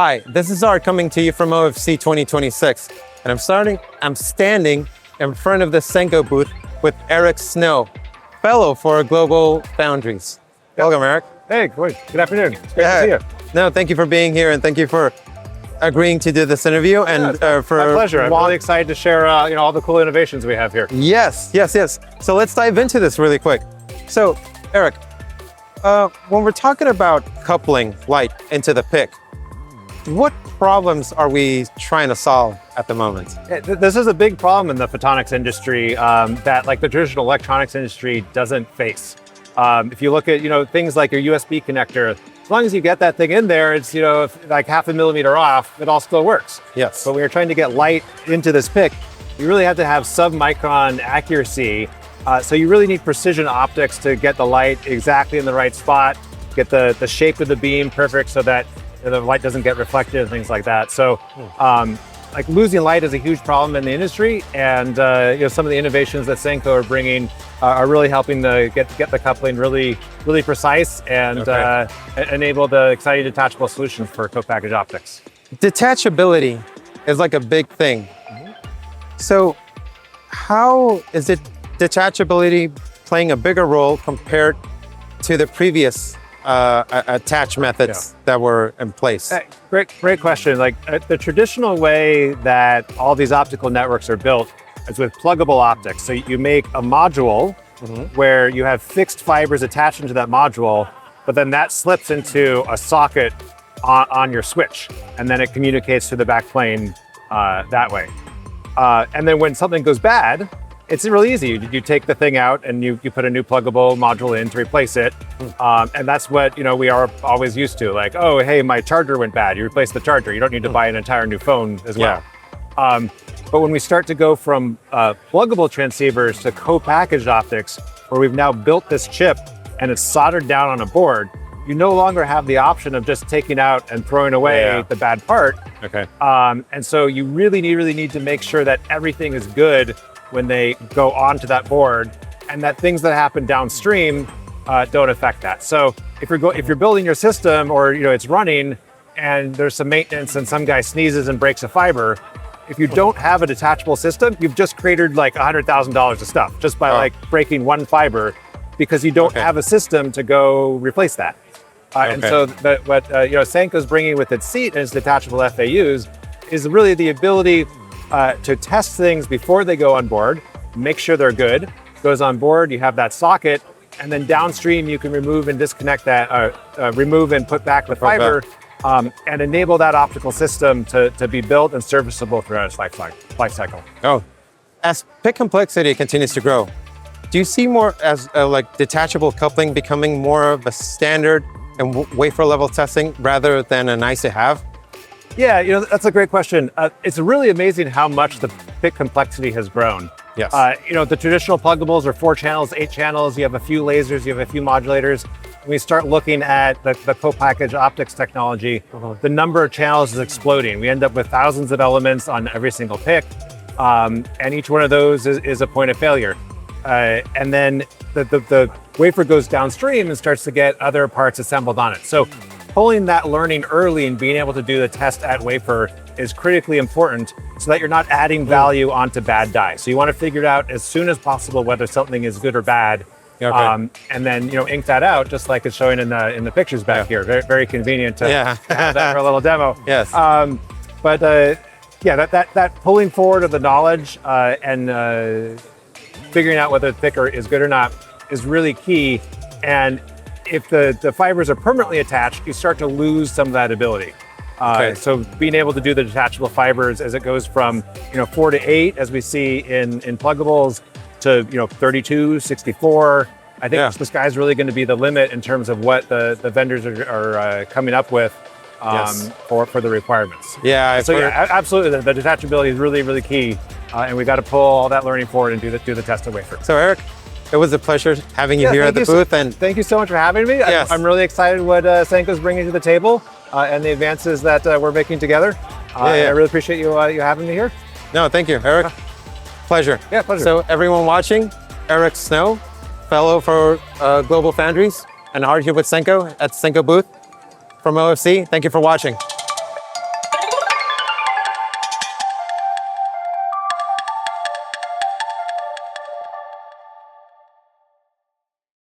Hi, this is Art coming to you from OFC 2026, and I'm standing in front of the Senko booth with Eric Snow, fellow for GlobalFoundries. Welcome, Eric. Hey, good afternoon. It's great to see you. No, thank you for being here, and thank you for agreeing to do this interview. And for my pleasure. I'm really excited to share all the cool innovations we have here. Yes. So let's dive into this really quick. So, Eric, when we're talking about coupling light into the PIC, what problems are we trying to solve at the moment? This is a big problem in the photonics industry that like the traditional electronics industry doesn't face. If you look at things like your USB connector, as long as you get that thing in there, it's like half a millimeter off, it all still works. Yes. But when you're trying to get light into this PIC, you really have to have sub-micron accuracy. So you really need precision optics to get the light exactly in the right spot, get the shape of the beam perfect so that the light doesn't get reflected and things like that. So like losing light is a huge problem in the industry, and some of the innovations that Senko are bringing are really helping to get the coupling really precise and enable the exciting detachable solution for co-packaged optics. Detachability is like a big thing. So how is it detachability playing a bigger role compared to the previous attach methods that were in place? Great question. Like the traditional way that all these optical networks are built is with pluggable optics. So you make a module where you have fixed fibers attached into that module, but then that slips into a socket on your switch, and then it communicates to the backplane that way. And then when something goes bad, it's really easy. You take the thing out and you put a new pluggable module in to replace it. And that's what we are always used to. Like, oh, hey, my charger went bad. You replace the charger. You don't need to buy an entire new phone as well. But when we start to go from pluggable transceivers to co-packaged optics, where we've now built this chip and it's soldered down on a board, you no longer have the option of just taking out and throwing away the bad part. And so you really need to make sure that everything is good when they go onto that board, and that things that happen downstream don't affect that. So if you're building your system, or it's running and there's some maintenance and some guy sneezes and breaks a fiber, if you don't have a detachable system, you've just created like $100,000 of stuff just by like breaking one fiber, because you don't have a system to go replace that. And so what Senko's bringing with its seat and its detachable FAUs is really the ability to test things before they go on board, make sure they're good. Goes on board, you have that socket, and then downstream you can remove and disconnect that, remove and put back the fiber, and enable that optical system to be built and serviceable throughout its life cycle. Oh, as PIC complexity continues to grow, do you see more as like detachable coupling becoming more of a standard in wafer level testing rather than a nice to have? Yeah, that's a great question. It's really amazing how much the PIC complexity has grown. Yes. The traditional pluggables are 4 channels, 8 channels. You have a few lasers, you have a few modulators. When we start looking at the co-packaged optics technology, the number of channels is exploding. We end up with thousands of elements on every single PIC, and each one of those is a point of failure. And then the wafer goes downstream and starts to get other parts assembled on it. So pulling that learning early and being able to do the test at wafer is critically important, so that you're not adding value onto bad die. So you want to figure it out as soon as possible whether something is good or bad, and then ink that out, just like it's showing in the pictures back here. Very, very convenient to have that for a little demo. Yes. That pulling forward of the knowledge and figuring out whether the PIC is good or not is really key. And if the fibers are permanently attached, you start to lose some of that ability. So being able to do the detachable fibers as it goes from 4 to 8, as we see in pluggables, to 32, 64, I think the sky's really going to be the limit in terms of what the vendors are coming up with for the requirements. Absolutely, the detachability is really key, and we got to pull all that learning forward and do the test of wafer. So Eric, it was a pleasure having you here at the booth. And thank you so much for having me. I'm really excited what Senko's bringing to the table and the advances that we're making together. I really appreciate you having me here. No, thank you, Eric. Pleasure. Yeah, pleasure. So everyone watching, Eric Snow, fellow for GlobalFoundries, and Art here with Senko at the Senko booth from OFC. Thank you for watching.